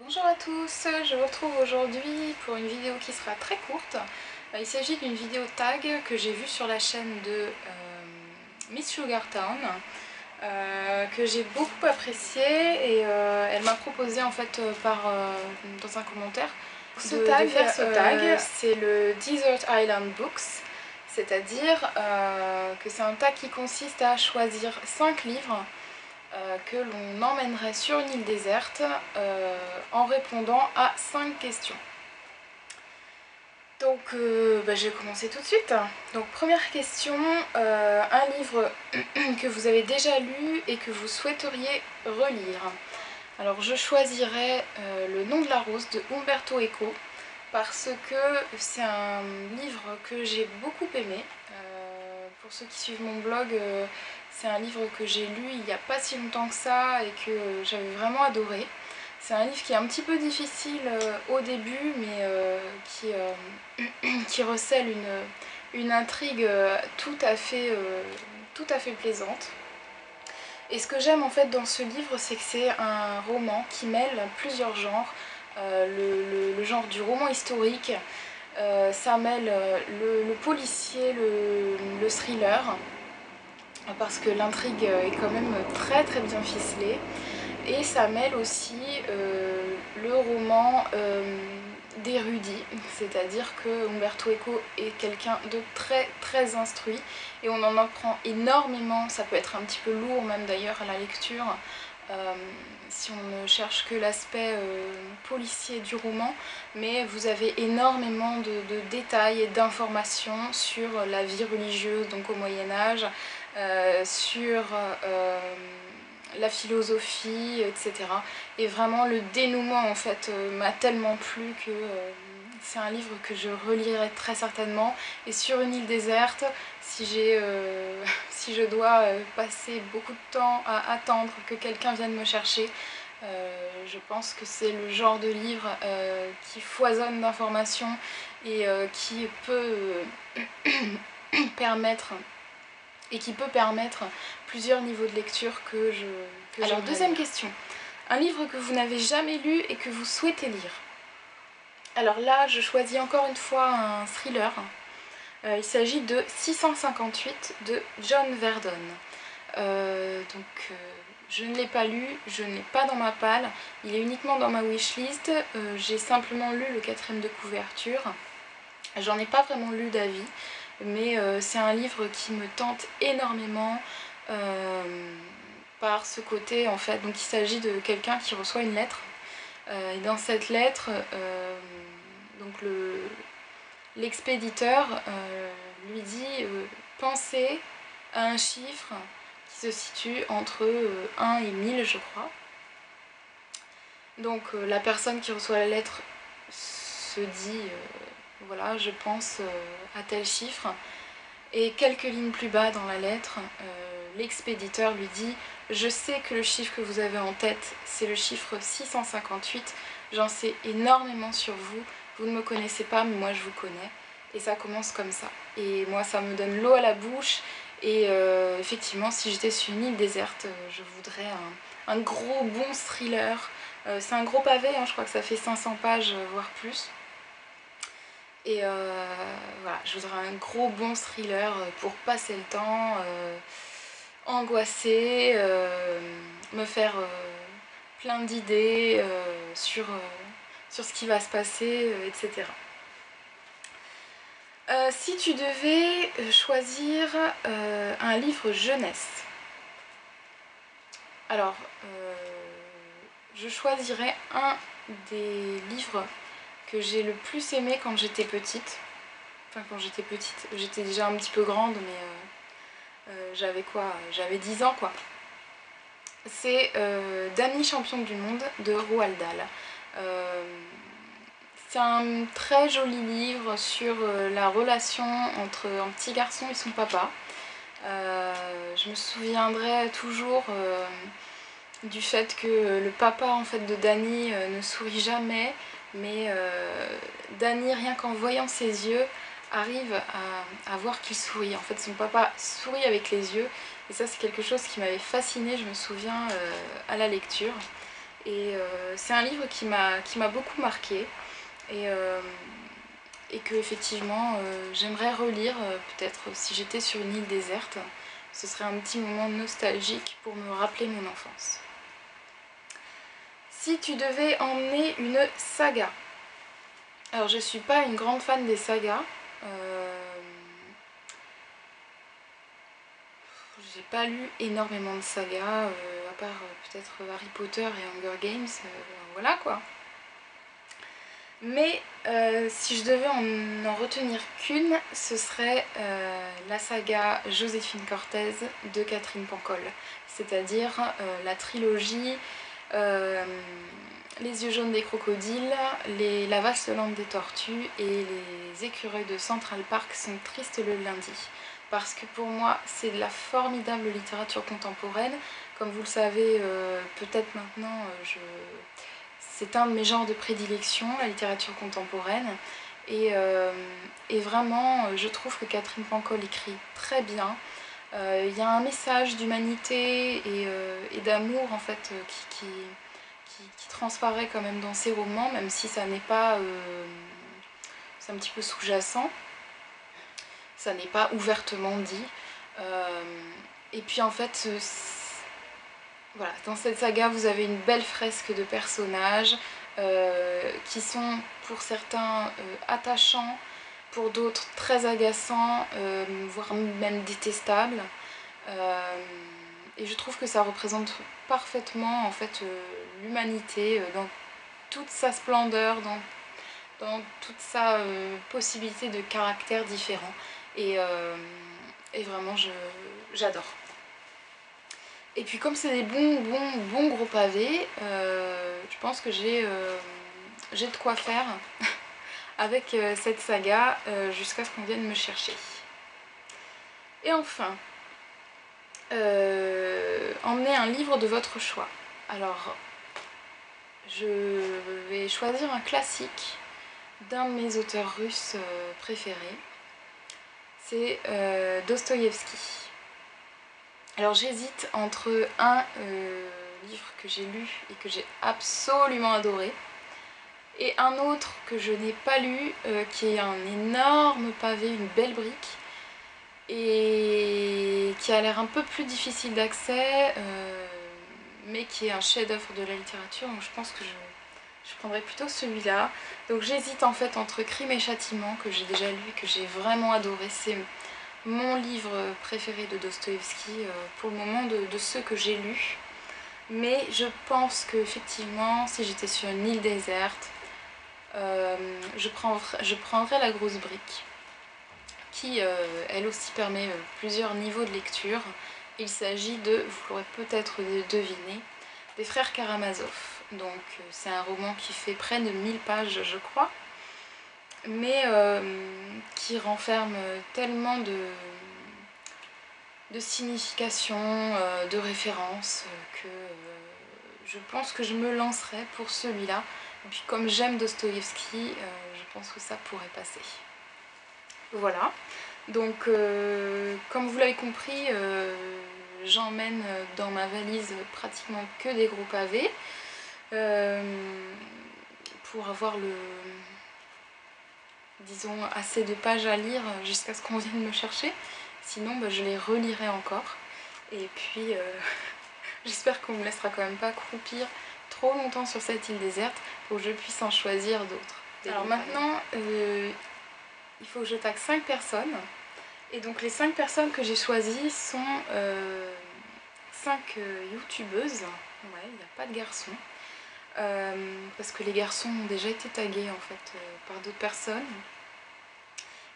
Bonjour à tous, je vous retrouve aujourd'hui pour une vidéo qui sera très courte. Il s'agit d'une vidéo tag que j'ai vue sur la chaîne de Miss Sugartown, que j'ai beaucoup appréciée et elle m'a proposé en fait dans un commentaire de faire ce tag. C'est le Desert Island Books, c'est-à-dire que c'est un tag qui consiste à choisir 5 livres que l'on emmènerait sur une île déserte en répondant à 5 questions. Donc je vais commencer tout de suite. Donc première question, un livre que vous avez déjà lu et que vous souhaiteriez relire. Alors je choisirais Le nom de la rose de Umberto Eco parce que c'est un livre que j'ai beaucoup aimé. Pour ceux qui suivent mon blog, c'est un livre que j'ai lu il n'y a pas si longtemps que ça et que j'avais vraiment adoré. C'est un livre qui est un petit peu difficile au début, mais qui recèle une intrigue tout à fait plaisante. Et ce que j'aime en fait dans ce livre, c'est que c'est un roman qui mêle plusieurs genres. Le genre du roman historique, ça mêle le policier, le thriller, parce que l'intrigue est quand même très bien ficelée, et ça mêle aussi le roman d'érudit, c'est-à-dire que Umberto Eco est quelqu'un de très instruit et on en apprend énormément. Ça peut être un petit peu lourd même d'ailleurs à la lecture si on ne cherche que l'aspect policier du roman, mais vous avez énormément de détails et d'informations sur la vie religieuse donc au Moyen-Âge, sur la philosophie, etc. Et vraiment le dénouement en fait m'a tellement plu que c'est un livre que je relirai très certainement. Et sur une île déserte, si je dois passer beaucoup de temps à attendre que quelqu'un vienne me chercher, je pense que c'est le genre de livre qui foisonne d'informations et qui peut permettre plusieurs niveaux de lecture que Alors deuxième question, un livre que vous n'avez jamais lu et que vous souhaitez lire. Alors là je choisis encore une fois un thriller. Il s'agit de 658 de John Verdon. Je ne l'ai pas lu, je ne l'ai pas dans ma palle, il est uniquement dans ma wishlist. J'ai simplement lu le 4e de couverture, j'en ai pas vraiment lu d'avis, mais c'est un livre qui me tente énormément par ce côté en fait. Donc il s'agit de quelqu'un qui reçoit une lettre et dans cette lettre l'expéditeur lui dit pensez à un chiffre qui se situe entre 1 et 1000 je crois. Donc la personne qui reçoit la lettre se dit voilà, je pense à tel chiffre, et quelques lignes plus bas dans la lettre, l'expéditeur lui dit je sais que le chiffre que vous avez en tête c'est le chiffre 658, j'en sais énormément sur vous, vous ne me connaissez pas mais moi je vous connais. Et ça commence comme ça, et moi ça me donne l'eau à la bouche. Et effectivement si j'étais sur une île déserte, je voudrais un gros bon thriller. C'est un gros pavé, hein, je crois que ça fait 500 pages voire plus. Et voilà, je voudrais un gros bon thriller pour passer le temps, angoisser, me faire plein d'idées sur ce qui va se passer, etc. Si tu devais choisir un livre jeunesse, alors je choisirais un des livres que j'ai le plus aimé quand j'étais petite. Enfin quand j'étais petite, j'étais déjà un petit peu grande, mais j'avais quoi, j'avais 10 ans quoi. C'est Dany champion du monde de Roald Dahl. C'est un très joli livre sur la relation entre un petit garçon et son papa. Je me souviendrai toujours du fait que le papa en fait de Dany ne sourit jamais, mais Dany, rien qu'en voyant ses yeux, arrive à voir qu'il sourit. En fait son papa sourit avec les yeux, et ça c'est quelque chose qui m'avait fascinée, je me souviens, à la lecture. Et c'est un livre qui m'a beaucoup marqué et que effectivement j'aimerais relire peut-être si j'étais sur une île déserte. Ce serait un petit moment nostalgique pour me rappeler mon enfance. Si tu devais emmener une saga, alors je suis pas une grande fan des sagas, j'ai pas lu énormément de sagas, à part peut-être Harry Potter et Hunger Games, voilà quoi. Mais si je devais en retenir qu'une, ce serait la saga Joséphine Cortez de Catherine Pancol, c'est-à-dire la trilogie Les yeux jaunes des crocodiles, La vaste lande des tortues et Les écureuils de Central Park sont tristes le lundi. Parce que pour moi, c'est de la formidable littérature contemporaine. Comme vous le savez peut-être maintenant, c'est un de mes genres de prédilection, la littérature contemporaine. Et vraiment, je trouve que Catherine Pancol écrit très bien. Il y a un message d'humanité et d'amour en fait qui transparaît quand même dans ses romans, même si ça n'est pas... c'est un petit peu sous-jacent. Ça n'est pas ouvertement dit. Et puis en fait, voilà, dans cette saga, vous avez une belle fresque de personnages qui sont pour certains attachants, pour d'autres très agaçants, voire même détestables. Et je trouve que ça représente parfaitement en fait l'humanité dans toute sa splendeur, dans toute sa possibilité de caractères différents. Et vraiment, j'adore. Et puis comme c'est des bons gros pavés, je pense que j'ai de quoi faire avec cette saga jusqu'à ce qu'on vienne me chercher. Et enfin, emmenez un livre de votre choix. Alors, je vais choisir un classique d'un de mes auteurs russes préférés. C'est Dostoïevski. Alors j'hésite entre un livre que j'ai lu et que j'ai absolument adoré et un autre que je n'ai pas lu qui est un énorme pavé, une belle brique et qui a l'air un peu plus difficile d'accès mais qui est un chef-d'œuvre de la littérature, donc je pense que je prendrais plutôt celui-là. Donc j'hésite en fait entre Crime et Châtiment que j'ai déjà lu et que j'ai vraiment adoré. C'est mon livre préféré de Dostoïevski pour le moment de ceux que j'ai lus. Mais je pense qu'effectivement, si j'étais sur une île déserte, je prendrais La Grosse Brique, qui elle aussi permet plusieurs niveaux de lecture. Il s'agit de, vous l'aurez peut-être deviné, des frères Karamazov. Donc c'est un roman qui fait près de 1000 pages, je crois, mais qui renferme tellement de significations, de références, que je pense que je me lancerai pour celui-là. Et puis comme j'aime Dostoïevski, je pense que ça pourrait passer. Voilà, donc comme vous l'avez compris, j'emmène dans ma valise pratiquement que des gros pavés pour avoir disons assez de pages à lire jusqu'à ce qu'on vienne me chercher. Sinon je les relirai encore. Et puis j'espère qu'on me laissera quand même pas croupir trop longtemps sur cette île déserte pour que je puisse en choisir d'autres. Alors maintenant, il faut que je tag 5 personnes. Et donc les 5 personnes que j'ai choisies sont 5 youtubeuses. Ouais, il n'y a pas de garçons. Parce que les garçons ont déjà été tagués en fait par d'autres personnes.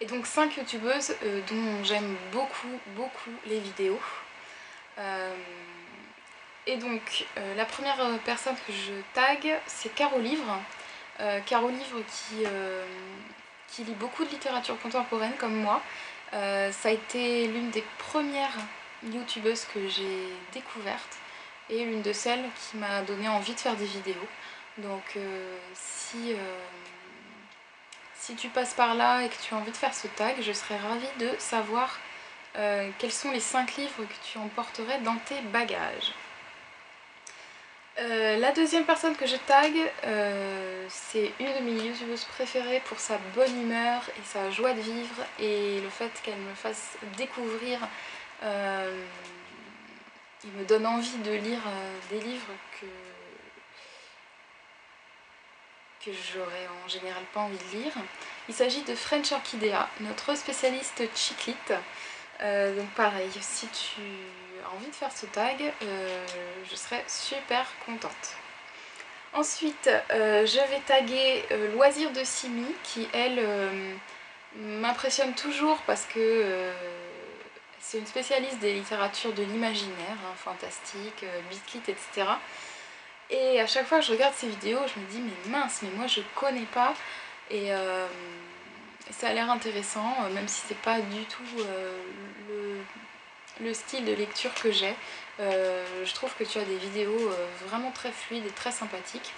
Et donc 5 youtubeuses dont j'aime beaucoup les vidéos. Et donc la première personne que je tag, c'est Caro Livre. Caro Livre qui lit beaucoup de littérature contemporaine comme moi. Ça a été l'une des premières youtubeuses que j'ai découvertes et l'une de celles qui m'a donné envie de faire des vidéos. Donc si tu passes par là et que tu as envie de faire ce tag, je serais ravie de savoir quels sont les 5 livres que tu emporterais dans tes bagages. La deuxième personne que je tag, c'est une de mes youtubeuses préférées pour sa bonne humeur et sa joie de vivre et le fait qu'elle me fasse découvrir, il me donne envie de lire des livres que j'aurais en général pas envie de lire. Il s'agit de French Orchidea, notre spécialiste chick-lit. Donc pareil, si tu as envie de faire ce tag, je serais super contente. Ensuite, je vais taguer Loisirs de Simi, qui elle m'impressionne toujours parce que c'est une spécialiste des littératures de l'imaginaire, hein, fantastique, bitlit, etc. Et à chaque fois que je regarde ses vidéos, je me dis mais mince, mais moi je connais pas. Et ça a l'air intéressant, même si c'est pas du tout le style de lecture que j'ai. Je trouve que tu as des vidéos vraiment très fluides et très sympathiques.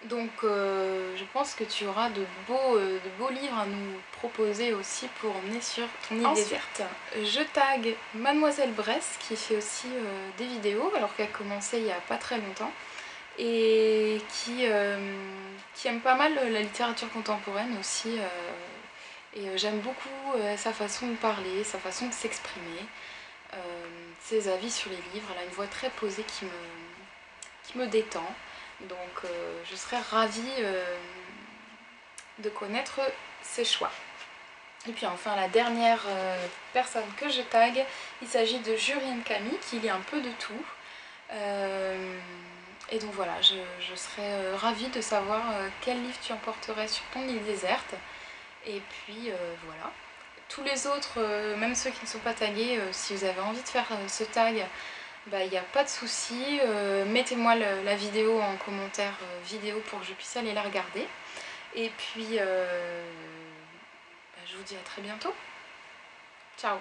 Donc je pense que tu auras de beaux livres à nous proposer aussi pour emmener sur ton île déserte. Je tag Mademoiselle Bress qui fait aussi des vidéos alors qu'elle a commencé il n'y a pas très longtemps et qui aime pas mal la littérature contemporaine aussi. Et j'aime beaucoup sa façon de parler, sa façon de s'exprimer, ses avis sur les livres. Elle a une voix très posée qui me détend. Donc je serais ravie de connaître ses choix. Et puis enfin la dernière personne que je tag, il s'agit de Jurienne Camille qui lit un peu de tout. Et donc voilà, je serais ravie de savoir quel livre tu emporterais sur ton île déserte. Et puis voilà. Tous les autres, même ceux qui ne sont pas tagués, si vous avez envie de faire ce tag, bah, il n'y a pas de souci. Mettez-moi la vidéo en commentaire vidéo pour que je puisse aller la regarder. Et puis, bah, je vous dis à très bientôt. Ciao!